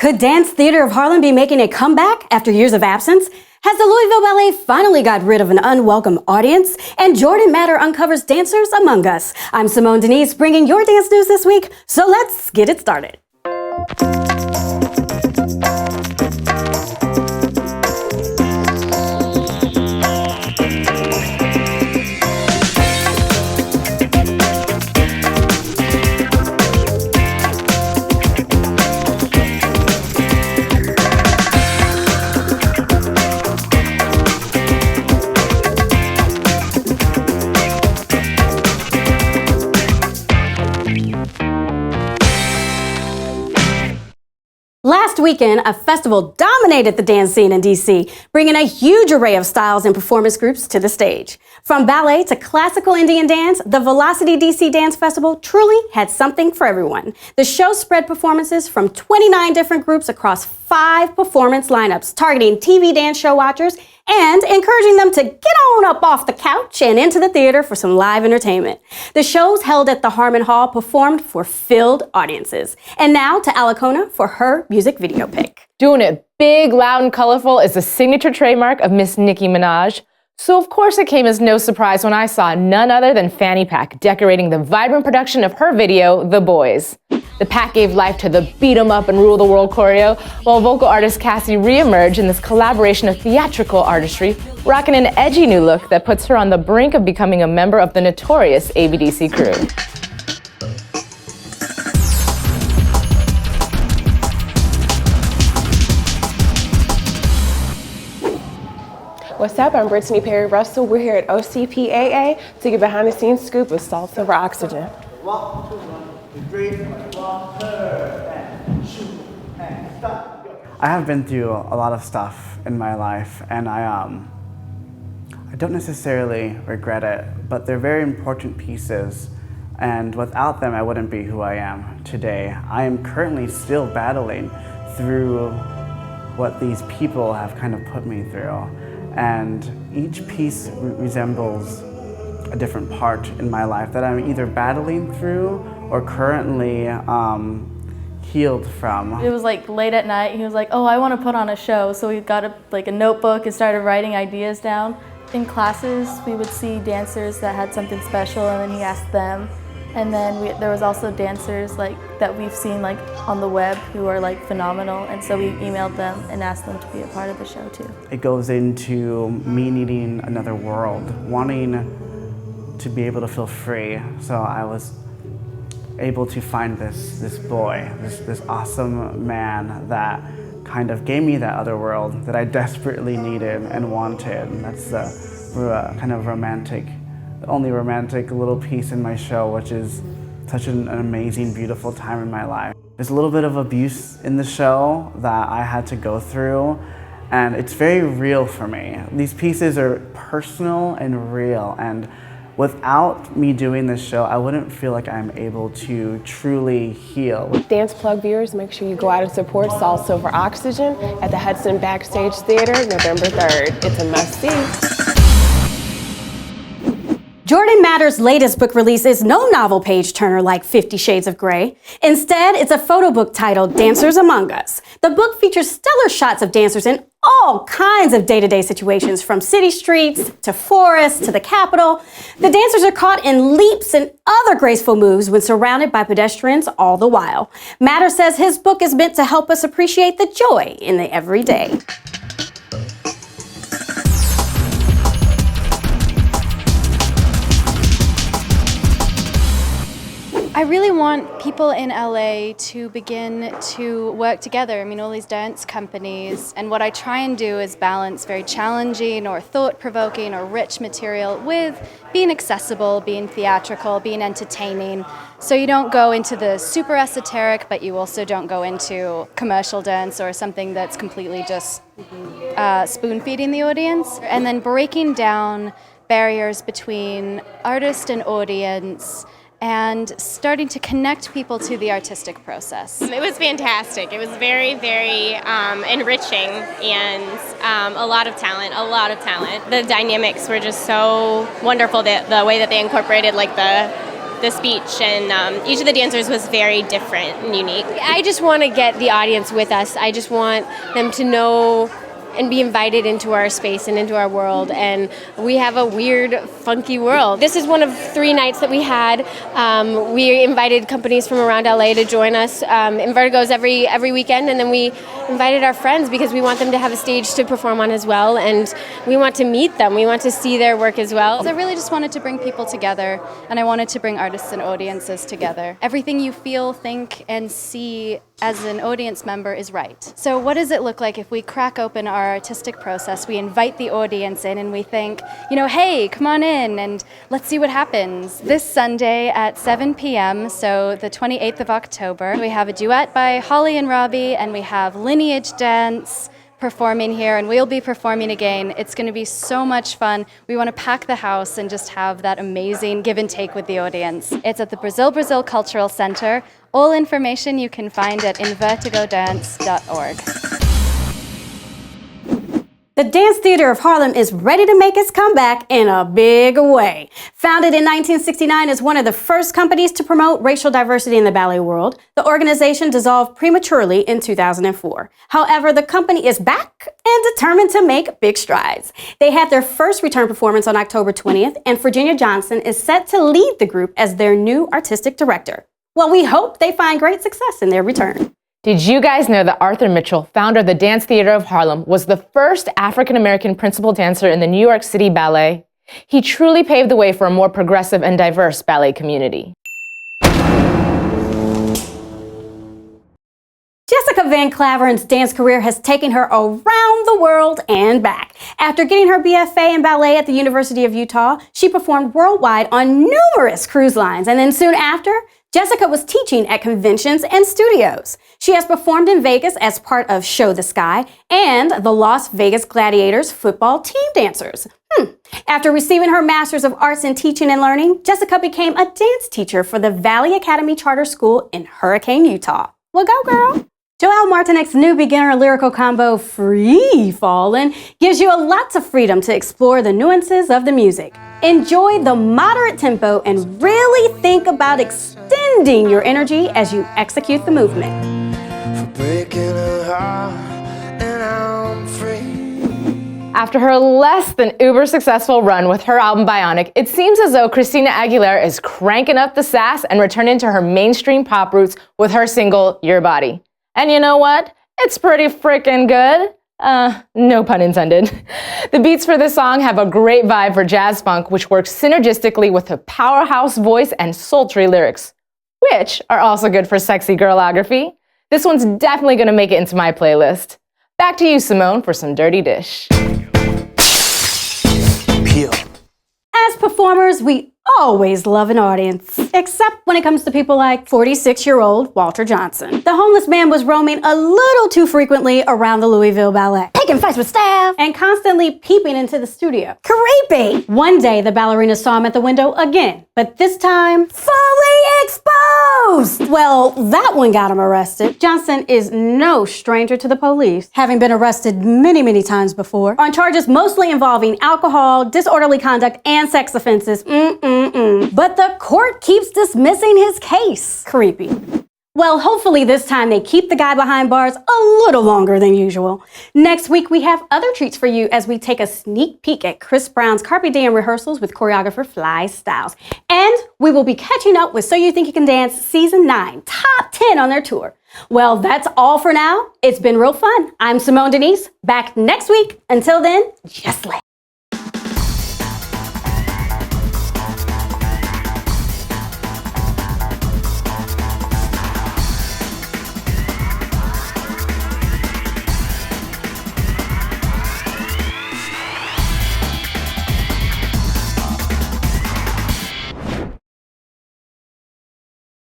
Could Dance Theatre of Harlem be making a comeback after years of absence? Has the Louisville Ballet finally got rid of an unwelcome audience? And Jordan Matter uncovers dancers among us. I'm Simone Denise, bringing your dance news this week, so let's get it started. Last weekend, a festival dominated the dance scene in DC, bringing a huge array of styles and performance groups to the stage. From ballet to classical Indian dance, the VelocityDC Dance Festival truly had something for everyone. The show spread performances from 29 different groups across 5 performance lineups, targeting TV dance show watchers and encouraging them to get on up off the couch and into the theater for some live entertainment. The shows held at the Harmon Hall performed for filled audiences. And now to Alacona for her music video pick. Doing it big, loud, and colorful is the signature trademark of Miss Nicki Minaj. So of course it came as no surprise when I saw none other than Fanny Pack decorating the vibrant production of her video, The Boys. The pack gave life to the beat 'em up and rule the world choreo, while vocal artist Cassie re-emerged in this collaboration of theatrical artistry, rocking an edgy new look that puts her on the brink of becoming a member of the notorious ABDC crew. What's up? I'm Brittany Perry Russell. We're here at OCPAA to get behind the scenes scoop of Stalked over Oxygen. 1, 2, 1, 3, 1, and shoot and stop. I have been through a lot of stuff in my life, and I don't necessarily regret it, but they're very important pieces, and without them I wouldn't be who I am today. I am currently still battling through what these people have kind of put me through. And each piece resembles a different part in my life that I'm either battling through or currently healed from. It was like late at night. He was like, "Oh, I want to put on a show." So we got a notebook and started writing ideas down. In classes, we would see dancers that had something special, and then he asked them. And then there was also dancers that we've seen on the web who are phenomenal, and so we emailed them and asked them to be a part of the show too. It goes into me needing another world, wanting to be able to feel free. So I was able to find this boy, this awesome man that kind of gave me that other world that I desperately needed and wanted. And that's the kind of the only romantic little piece in my show, which is such an amazing, beautiful time in my life. There's a little bit of abuse in the show that I had to go through, and it's very real for me. These pieces are personal and real, and without me doing this show, I wouldn't feel like I'm able to truly heal. DancePlug viewers, make sure you go out and support Salt Silver Oxygen at the Hudson Backstage Theater, November 3rd. It's a must-see. Jordan Matter's latest book release is no novel page-turner like 50 Shades of Grey. Instead, it's a photo book titled Dancers Among Us. The book features stellar shots of dancers in all kinds of day-to-day situations, from city streets to forests to the Capitol. The dancers are caught in leaps and other graceful moves when surrounded by pedestrians all the while. Matter says his book is meant to help us appreciate the joy in the everyday. I really want people in LA to begin to work together. I mean, all these dance companies, and what I try and do is balance very challenging or thought-provoking or rich material with being accessible, being theatrical, being entertaining. So you don't go into the super esoteric, but you also don't go into commercial dance or something that's completely just spoon-feeding the audience. And then breaking down barriers between artist and audience, and starting to connect people to the artistic process. It was fantastic. It was very, very enriching, and a lot of talent. The dynamics were just so wonderful, the way that they incorporated the the speech, and each of the dancers was very different and unique. I just want to get the audience with us. I just want them to know and be invited into our space and into our world. And we have a weird, funky world. This is one of 3 nights that we had. We invited companies from around LA to join us in Vertigo's every weekend, and then we invited our friends because we want them to have a stage to perform on as well, and we want to meet them. We want to see their work as well. So I really just wanted to bring people together, and I wanted to bring artists and audiences together. Everything you feel, think, and see as an audience member is right. So what does it look like if we crack open our artistic process, we invite the audience in, and we think, hey, come on in and let's see what happens. This Sunday at 7 p.m., so the 28th of October, we have a duet by Holly and Robbie, and we have Lineage Dance performing here, and we'll be performing again. It's going to be so much fun. We want to pack the house and just have that amazing give and take with the audience. It's at the Brazil Cultural Center. All information you can find at invertigodance.org. The Dance Theatre of Harlem is ready to make its comeback in a big way. Founded in 1969 as one of the first companies to promote racial diversity in the ballet world, the organization dissolved prematurely in 2004. However, the company is back and determined to make big strides. They had their first return performance on October 20th, and Virginia Johnson is set to lead the group as their new artistic director. Well, we hope they find great success in their return. Did you guys know that Arthur Mitchell, founder of the Dance Theatre of Harlem, was the first African-American principal dancer in the New York City Ballet? He truly paved the way for a more progressive and diverse ballet community. Jessica Van Klaveren's dance career has taken her around the world and back. After getting her BFA in ballet at the University of Utah, she performed worldwide on numerous cruise lines, and then soon after, Jessica was teaching at conventions and studios. She has performed in Vegas as part of Show the Sky and the Las Vegas Gladiators football team dancers. After receiving her Master's of Arts in Teaching and Learning, Jessica became a dance teacher for the Valley Academy Charter School in Hurricane, Utah. Well, go girl! Joelle Martinec's new beginner lyrical combo, Free Fallin', gives you a lot of freedom to explore the nuances of the music. Enjoy the moderate tempo and really think about extending your energy as you execute the movement. For breaking a heart, and I'm free. After her less than uber successful run with her album Bionic, it seems as though Christina Aguilera is cranking up the sass and returning to her mainstream pop roots with her single, Your Body. And you know what? It's pretty freaking good. No pun intended. The beats for this song have a great vibe for jazz funk, which works synergistically with her powerhouse voice and sultry lyrics, which are also good for sexy girlography. This one's definitely gonna make it into my playlist. Back to you, Simone, for some Dirty Dish. Peel. As performers, we always love an audience, except when it comes to people like 46-year-old Walter Johnson. The homeless man was roaming a little too frequently around the Louisville Ballet, taking fights with staff and constantly peeping into the studio. Creepy! One day, the ballerina saw him at the window again, but this time, fully exposed! Well, that one got him arrested. Johnson is no stranger to the police, having been arrested many times before, on charges mostly involving alcohol, disorderly conduct, and sex offenses. But the court keeps dismissing his case. Creepy. Well, hopefully this time they keep the guy behind bars a little longer than usual. Next week, we have other treats for you as we take a sneak peek at Chris Brown's Carpe Diem rehearsals with choreographer Fly Styles. And we will be catching up with So You Think You Can Dance Season 9, top 10 on their tour. Well, that's all for now. It's been real fun. I'm Simone Denise, back next week. Until then, just let